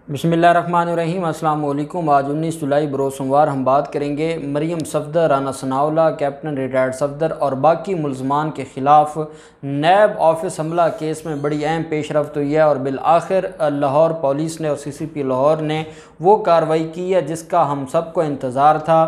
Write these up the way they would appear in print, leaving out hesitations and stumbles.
बिस्मिल्लाहिर्रहमानिर्रहीम। अस्सलाम वालेकुम। आज 19 जुलाई बरोज़ सोमवार हम बात करेंगे मरियम सफदर, राना सनाउल्लाह, कैप्टन रिटायर्ड सफदर और बाकी मुल्ज़मान के ख़िलाफ़ नैब ऑफिस हमला केस में बड़ी अहम पेशरफ्त हुई है और बिल आखिर लाहौर पुलिस ने और CCP लाहौर ने वो कार्रवाई की है जिसका हम सबको इंतज़ार था।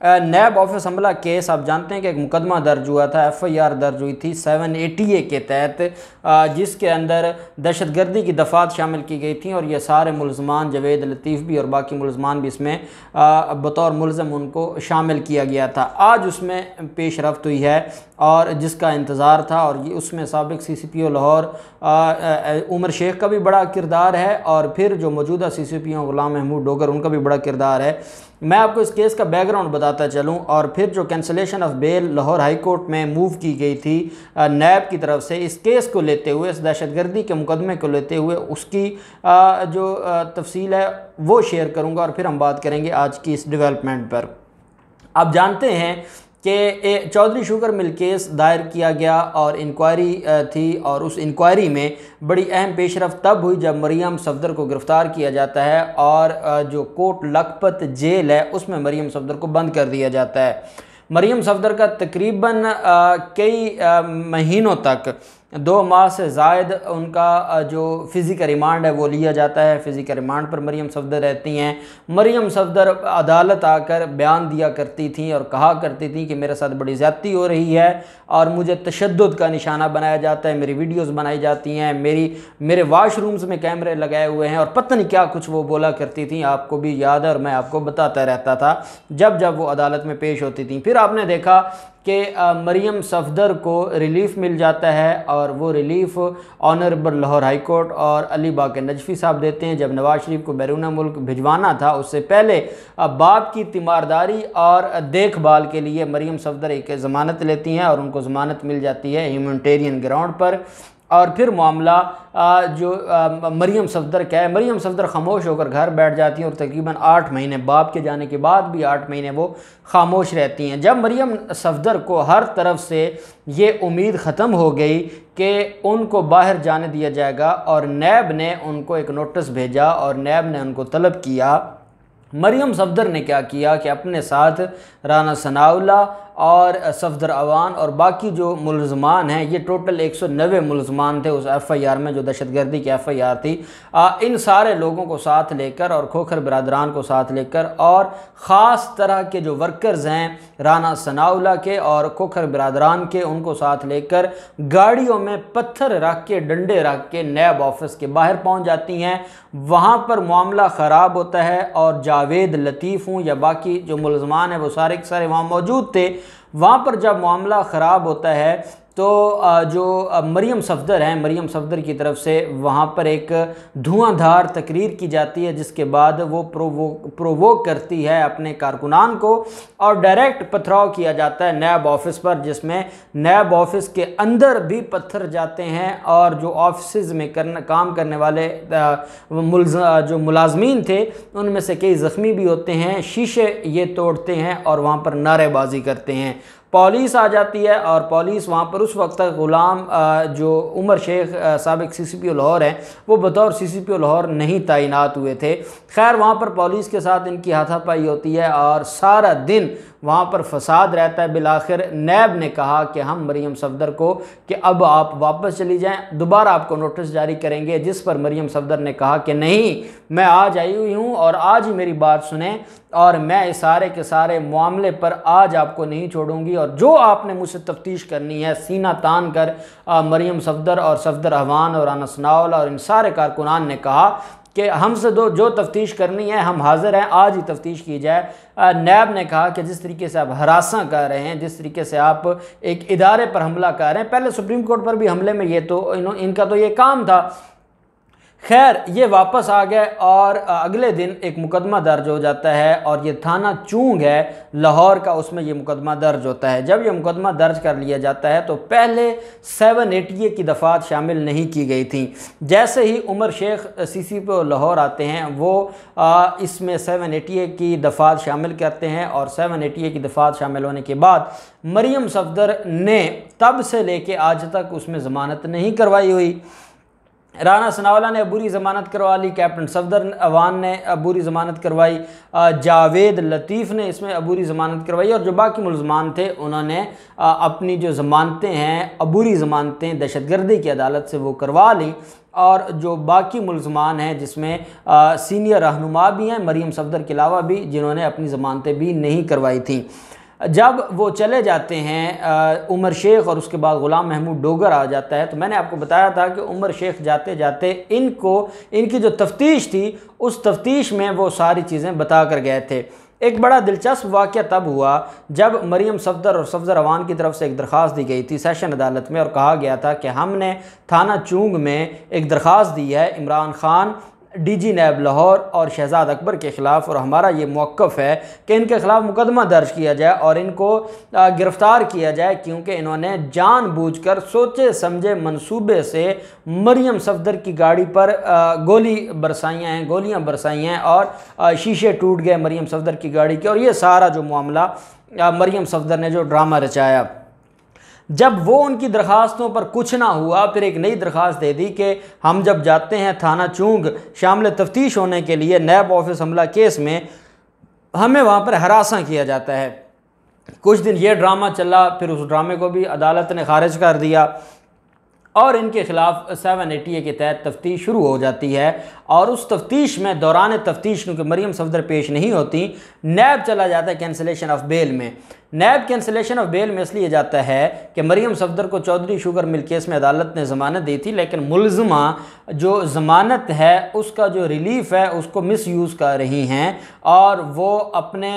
नैब ऑफिस हमला केस आप जानते हैं कि एक मुकदमा दर्ज हुआ था, FIR दर्ज हुई थी 780A के तहत, जिसके अंदर दहशतगर्दी की दफ़ात शामिल की गई थी और ये सारे मुल्ज़मान जावेद लतीफ़ भी और बाकी मुल्ज़मान भी इसमें बतौर मुल्ज़म उनको शामिल किया गया था। आज उसमें पेशरफ्त हुई है और जिसका इंतज़ार था, और ये उसमें साबिक़ CCPO लाहौर उमर शेख का भी बड़ा किरदार है और फिर जो मौजूदा CCPO ग़ुलाम महमूद डोगर उनका भी बड़ा किरदार है। मैं आपको इस केस का बैकग्राउंड बताता चलूं और फिर जो cancellation of bail Lahore high court में मूव की गई थी नैब की तरफ से, इस केस को लेते हुए, इस दहशतगर्दी के मुकदमे को लेते हुए उसकी जो तफसील है वो शेयर करूंगा और फिर हम बात करेंगे आज की इस डेवलपमेंट पर। आप जानते हैं कि चौधरी शुगर मिल केस दायर किया गया और इंक्वायरी थी और उस इंक्वायरी में बड़ी अहम पेशरफ्त तब हुई जब मरियम सफदर को गिरफ़्तार किया जाता है और जो कोट लखपत जेल है उसमें मरियम सफदर को बंद कर दिया जाता है। मरियम सफदर का तकरीबन कई महीनों तक 2 माह से ज़ायद उनका जो फ़िज़िकल रिमांड है वो लिया जाता है। फ़िज़िकल रिमांड पर मरियम सफदर रहती हैं। मरियम सफदर अदालत आकर बयान दिया करती थी और कहा करती थी कि मेरे साथ बड़ी ज़्यादती हो रही है और मुझे तशद्दुद का निशाना बनाया जाता है, मेरी वीडियोस बनाई जाती हैं, मेरे वाशरूम्स में कैमरे लगाए हुए हैं और पता नहीं क्या कुछ वो बोला करती थी। आपको भी याद है और मैं आपको बताता रहता था जब जब वो अदालत में पेश होती थी। फिर आपने देखा कि मरियम सफदर को रिलीफ़ मिल जाता है और वो relief honourable Lahore high court और अली बाक़ी नजफ़ी साहब देते हैं। जब नवाज शरीफ को बैरून मुल्क भिजवाना था उससे पहले बाप की तीमारदारी और देखभाल के लिए मरियम सफदर एक ज़मानत लेती हैं और उनको ज़मानत मिल जाती है ह्यूमैनिटेरियन ग्राउंड पर। और फिर मामला जो मरियम सफदर का है, मरियम सफदर खामोश होकर घर बैठ जाती हैं और तकरीबन 8 महीने, बाप के जाने के बाद भी 8 महीने वो खामोश रहती हैं। जब मरियम सफदर को हर तरफ से ये उम्मीद ख़त्म हो गई कि उनको बाहर जाने दिया जाएगा और नैब ने उनको एक नोटिस भेजा और नैब ने उनको तलब किया, मरियम सफदर ने क्या किया कि अपने साथ राना सनाउल्लाह और सफदर अवान और बाकी जो मुल्ज़मान हैं, ये टोटल 190 मुल्ज़मान थे उस FIR में जो दहशतगर्दी की FIR थी, इन सारे लोगों को साथ लेकर और खोखर बिरादरान को साथ लेकर और ख़ास तरह के जो वर्कर्स हैं राना सनाउल्लाह के और खोखर बिरादरान के, उनको साथ लेकर गाड़ियों में पत्थर रख के, डंडे रख के नैब ऑफिस के बाहर पहुँच जाती हैं। वहाँ पर मामला ख़राब होता है और जावेद लतीफ़ हूँ या बाकी जो मुल्ज़मान हैं वो सारे के सारे वहाँ मौजूद थे। वहाँ पर जब मामला ख़राब होता है तो जो मरियम सफदर हैं, मरियम सफदर की तरफ से वहाँ पर एक धुआंधार तकरीर की जाती है जिसके बाद वो प्रोवोक करती है अपने कारकुनान को और डायरेक्ट पथराव किया जाता है नैब ऑफिस पर, जिसमें नैब ऑफिस के अंदर भी पत्थर जाते हैं और जो ऑफिस में काम करने वाले जो मुलाजमीन थे उनमें से कई ज़ख्मी भी होते हैं, शीशे ये तोड़ते हैं और वहाँ पर नारेबाजी करते हैं। पुलिस आ जाती है और पुलिस वहाँ पर उस वक्त तक ग़ुलाम जो उमर शेख साबिक़ CCPO लाहौर हैं वो बतौर CCPO लाहौर नहीं तैनात हुए थे। खैर वहाँ पर पुलिस के साथ इनकी हाथापाई होती है और सारा दिन वहाँ पर फसाद रहता है। बिलाखिर नैब ने कहा कि हम मरियम सफदर को कि अब आप वापस चली जाएं, दोबारा आपको नोटिस जारी करेंगे, जिस पर मरियम सफदर ने कहा कि नहीं, मैं आज आई हुई हूँ और आज ही मेरी बात सुने और मैं इस सारे के सारे मामले पर आज आपको नहीं छोड़ूंगी और जो आपने मुझसे तफ्तीश करनी है सीना तान कर मरियम सफदर और सफदर अवान और राना सनाउल्लाह और इन सारे कारकुनान ने कहा कि हमसे जो तफ्तीश करनी है हम हाजिर हैं, आज ही तफ्तीश की जाए। नैब ने कहा कि जिस तरीके से आप हरासा कर रहे हैं, जिस तरीके से आप एक इदारे पर हमला कर रहे हैं, पहले सुप्रीम कोर्ट पर भी हमले में ये तो इनका तो ये काम था। खैर ये वापस आ गए और अगले दिन एक मुकदमा दर्ज हो जाता है और ये थाना चूंग है लाहौर का, उसमें ये मुकदमा दर्ज होता है। जब ये मुकदमा दर्ज कर लिया जाता है तो पहले 780A की दफ़ात शामिल नहीं की गई थी। जैसे ही उमर शेख CCPO लाहौर आते हैं वो इसमें 780A की दफ़ात शामिल करते हैं और 780A की दफ़ात शामिल होने के बाद मरियम सफदर ने तब से लेके आज तक उसमें ज़मानत नहीं करवाई हुई। राना सनाउल्लाह ने अबूरी ज़मानत करवा ली, कैप्टन सफदर अवान ने अबूरी ज़मानत करवाई, जावेद लतीफ़ ने इसमें अबूरी ज़मानत करवाई, और जो बाकी मुलज़मान थे उन्होंने अपनी जो ज़मानतें हैं, अबूरी ज़मानतें दहशतगर्दी की अदालत से वो करवा ली। और जो बाकी मुलज़मान हैं जिसमें सीनियर रहनुमा भी हैं मरीम सफदर के अलावा भी, जिन्होंने अपनी ज़मानतें भी नहीं करवाई थी। जब वो चले जाते हैं उमर शेख और उसके बाद ग़ुलाम महमूद डोगर आ जाता है, तो मैंने आपको बताया था कि उमर शेख जाते जाते इनकी जो तफ्तीश थी उस तफ्तीश में वो सारी चीज़ें बता कर गए थे। एक बड़ा दिलचस्प वाक़या तब हुआ जब मरीम सफदर और सफदर अवान की तरफ से एक दरख्वास्त दी गई थी सेशन अदालत में, और कहा गया था कि हमने थाना चूंग में एक दरख्वास्त दी है इमरान ख़ान, डीजी नैब लाहौर और शहजाद अकबर के ख़िलाफ़, और हमारा ये मौक़िफ़ है कि इनके ख़िलाफ़ मुकदमा दर्ज किया जाए और इनको गिरफ़्तार किया जाए, क्योंकि इन्होंने जानबूझकर सोचे समझे मंसूबे से मरीम सफदर की गाड़ी पर गोलियां बरसाई हैं और शीशे टूट गए मरीम सफदर की गाड़ी के। और ये सारा जो मामला मरीम सफदर ने जो ड्रामा रचाया, जब वो उनकी दरख्वास्तों पर कुछ ना हुआ, फिर एक नई दरख्वास्त दे दी कि हम जब जाते हैं थाना चूंग शामिल तफ्तीश होने के लिए नैब ऑफिस हमला केस में, हमें वहाँ पर हरासा किया जाता है। कुछ दिन ये ड्रामा चला, फिर उस ड्रामे को भी अदालत ने खारिज कर दिया और इनके ख़िलाफ़ 780A के तहत तफ्तीश शुरू हो जाती है। और उस तफ्तीश में दौरान तफ्तीश, क्योंकि मरीम सफदर पेश नहीं होती, नैब चला जाता है कैंसलेशन ऑफ बेल में। नैब कैंसलेशन ऑफ बेल में इसलिए जाता है कि मरीम सफदर को चौधरी शुगर मिल केस में अदालत ने ज़मानत दी थी, लेकिन मुलज़मा जो ज़मानत है उसका जो रिलीफ़ है उसको मिस यूज़ कर रही हैं, और वो अपने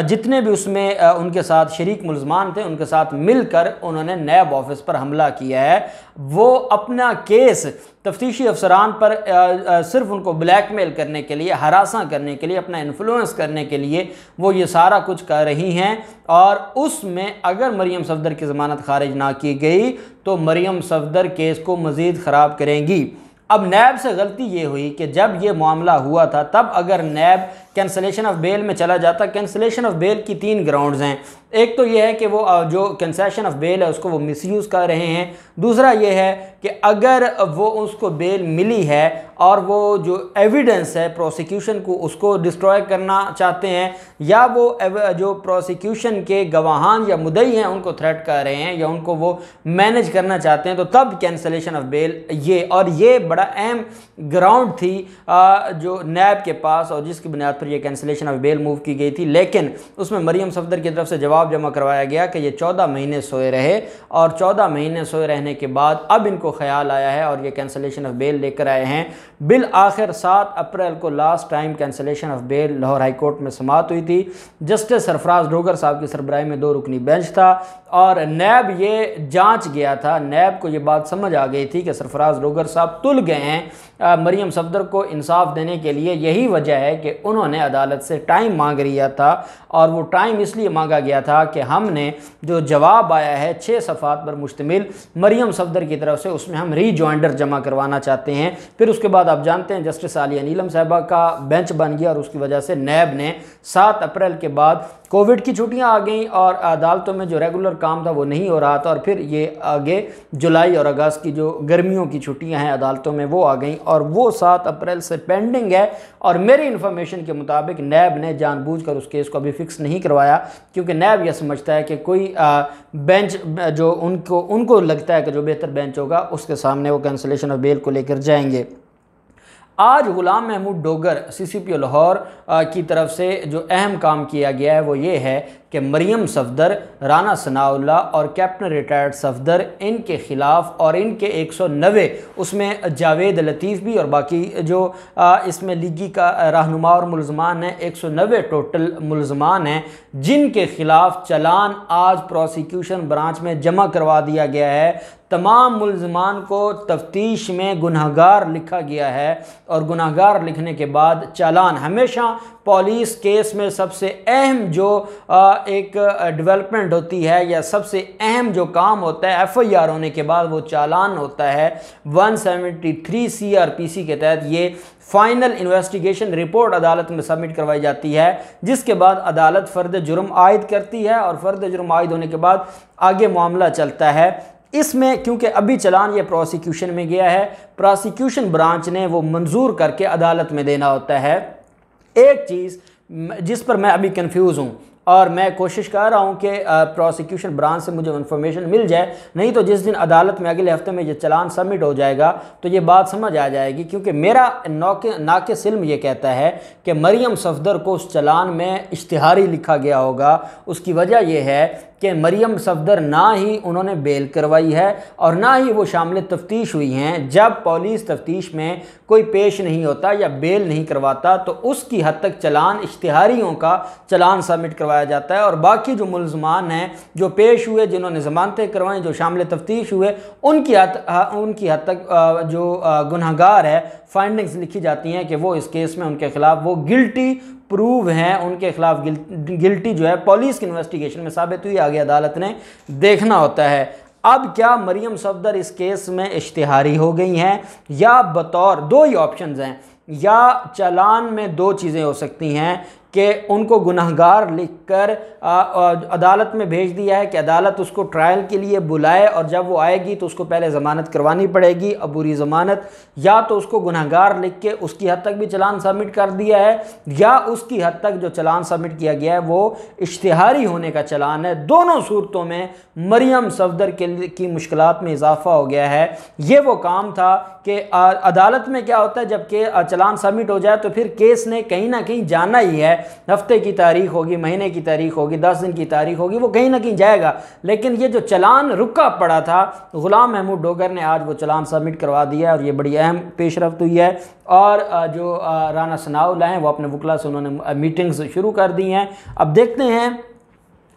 जितने भी उसमें उनके साथ शरीक मुलज़मान थे उनके साथ मिलकर उन्होंने नैब ऑफिस पर हमला किया है। वो अपना केस तफ्तीशी अफसरान पर सिर्फ उनको ब्लैकमेल करने के लिए, हरासा करने के लिए, अपना इन्फ्लुएंस करने के लिए वो ये सारा कुछ कर रही हैं। और उसमें अगर मरीम सफदर की ज़मानत खारिज ना की गई तो मरीम सफदर केस को मज़ीद ख़राब करेंगी। अब नैब से गलती ये हुई कि जब ये मामला हुआ था तब अगर नैब कैंसलेशन ऑफ बेल में चला जाता, कैंसलेशन ऑफ बेल की 3 ग्राउंड्स हैं। एक तो ये है कि वो जो कैंसलेशन ऑफ बेल है उसको वो मिसयूज़ कर रहे हैं। दूसरा ये है कि अगर वो उसको बेल मिली है और वो जो एविडेंस है प्रोसिक्यूशन को उसको डिस्ट्रॉय करना चाहते हैं, या वो जो प्रोसिक्यूशन के गवाहान या मुद्दई हैं उनको थ्रेट कर रहे हैं या उनको वो मैनेज करना चाहते हैं, तो तब कैंसलेशन ऑफ बेल ये बड़ा अहम ग्राउंड थी जो नैब के पास, और जिसकी बुनियाद पर यह कैंसलेशन ऑफ बेल मूव की गई थी। लेकिन उसमें मरीम सफदर की तरफ से जवाब जमा करवाया गया कि ये 14 महीने सोए रहे, और 14 महीने सोए रहने के बाद अब इनको ख्याल आया है और ये कैंसलेशन ऑफ बेल लेकर आए हैं। बिल आखिर 7 अप्रैल को last time cancellation of bail Lahore high court में समाअत हुई थी। जस्टिस सरफराज डोगर साहब की सरबराही में 2 रुकनी बेंच था, और नैब ये जांच गया था। नैब को ये बात समझ आ गई थी कि सरफराज डोगर साहब तुल गए हैं मरीम सफदर को इंसाफ देने के लिए। यही वजह है कि उन्होंने अदालत से टाइम मांग लिया था, और वो टाइम इसलिए मांगा गया था कि हमने जो जवाब आया है 6 सफ़ात पर मुश्तमिल मरीम सफदर की तरफ से, उसमें हम रीजॉइंडर जमा करवाना चाहते हैं। फिर उसके बाद आप जानते हैं जस्टिस आलिया नीलम साहिबा का बेंच बन गया, और उसकी वजह से नैब ने 7 अप्रैल के बाद कोविड की छुट्टियां आ गई और अदालतों में जो रेगुलर काम था वो नहीं हो रहा था, और फिर ये आगे जुलाई और अगस्त की जो गर्मियों की छुट्टियां हैं अदालतों में वो आ गई, और वो 7 अप्रैल से पेंडिंग है। और मेरी इन्फॉर्मेशन के मुताबिक नैब ने जानबूझकर उस केस को अभी फिक्स नहीं करवाया, क्योंकि नैब यह समझता है कि कोई बेंच जो उनको लगता है कि जो बेहतर बेंच होगा उसके सामने वो कैंसलेशन ऑफ बेल को लेकर जाएंगे। आज ग़ुलाम महमूद डोगर CCPO लाहौर की तरफ से जो अहम काम किया गया है वो ये है कि मरीम सफदर, राना सनाउल्लाह और कैप्टन रिटायर्ड सफदर, इनके ख़िलाफ़ और इनके 190 उसमें जावेद लतीफ़ भी और बाकी जो इसमें लीगी का रहनुमा और मुलज़मान हैं, 190 टोटल मुलज़मान हैं जिनके ख़िलाफ़ चलान आज प्रोसिक्यूशन ब्रांच में जमा करवा दिया गया है। तमाम मुलज़मान को तफ्तीश में गुनहगार लिखा गया है, और गुनहगार लिखने के बाद चालान, हमेशा पुलिस केस में सबसे अहम जो एक डेवलपमेंट होती है या सबसे अहम जो काम होता है FIR होने के बाद वो चालान होता है। 173 CRPC के तहत ये फाइनल इन्वेस्टिगेशन रिपोर्ट अदालत में सबमिट करवाई जाती है, जिसके बाद अदालत फ़र्द जुर्म आयद करती है, और फ़र्द जुर्म आयद होने के बाद आगे मामला चलता है। इसमें क्योंकि अभी चलान ये प्रोसिक्यूशन में गया है, प्रोसिक्यूशन ब्रांच ने वो मंजूर करके अदालत में देना होता है। एक चीज़ जिस पर मैं अभी कंफ्यूज हूँ और मैं कोशिश कर रहा हूँ कि प्रोसिक्यूशन ब्रांच से मुझे इन्फॉर्मेशन मिल जाए, नहीं तो जिस दिन अदालत में अगले हफ्ते में ये चलान सबमिट हो जाएगा तो ये बात समझ आ जाएगी। क्योंकि मेरा नाक़िस इल्म ये कहता है कि मरियम सफदर को उस चलान में इश्तिहारी लिखा गया होगा। उसकी वजह यह है कि मरियम सफदर ना ही उन्होंने बेल करवाई है और ना ही वो शामिल तफ्तीश हुई हैं। जब पुलिस तफ्तीश में कोई पेश नहीं होता या बेल नहीं करवाता तो उसकी हद तक चलान इश्तिहारियों का चलान सबमिट करवाया जाता है, और बाकी जो मुल्ज़मान हैं जो पेश हुए, जिन्होंने ज़मानतें करवाई, जो शामिल तफ्तीश हुए, उनकी हद तक जो गुनहगार है फाइंडिंग्स लिखी जाती हैं कि वो इस केस में उनके खिलाफ वो गिल्टी प्रूव हैं, उनके खिलाफ गिल्टी जो है पुलिस की इन्वेस्टिगेशन में साबित हुई, आगे अदालत ने देखना होता है। अब क्या मरियम सफदर इस केस में इश्तिहारी हो गई हैं या बतौर, दो ही ऑप्शंस हैं, या चलान में दो चीज़ें हो सकती हैं कि उनको गुनहगार लिखकर अदालत में भेज दिया है कि अदालत उसको ट्रायल के लिए बुलाए और जब वो आएगी तो उसको पहले ज़मानत करवानी पड़ेगी, अबूरी ज़मानत, या तो उसको गुनहगार लिख के उसकी हद तक भी चलान सबमिट कर दिया है, या उसकी हद तक जो चलान सबमिट किया गया है वो इश्तिहारी होने का चलान है। दोनों सूरतों में मरियम सफदर की मुश्किलात में इजाफा हो गया है। ये वो काम था कि अदालत में क्या होता है, जबकि चलान सबमिट हो जाए तो फिर केस ने कहीं ना कहीं जाना ही है। हफ्ते की तारीख होगी, महीने की तारीख होगी, 10 दिन की तारीख होगी, वो कहीं ना कहीं जाएगा। लेकिन ये जो चलान रुका पड़ा था, गुलाम महमूद डोगर ने आज वो चलान सबमिट करवा दिया है और ये बड़ी अहम पेशरफ्त हुई है। और जो राना सनाउल्लाह हैं वो अपने वकला से उन्होंने मीटिंग्स शुरू कर दी हैं। अब देखते हैं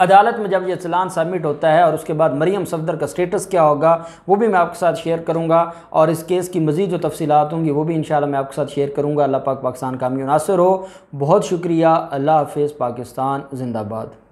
अदालत में जब ये चलान सबमिट होता है और उसके बाद मरियम सफदर का स्टेटस क्या होगा, वो भी मैं आपके साथ शेयर करूंगा, और इस केस की मज़ीद जो तफसीलात होंगी वो भी इंशाल्लाह मैं आपके साथ शेयर करूंगा। अल्लाह पाक पाकिस्तान कामयाब नासिर हो। बहुत शुक्रिया। अल्लाह हाफ़िज़। पाकिस्तान जिंदाबाद।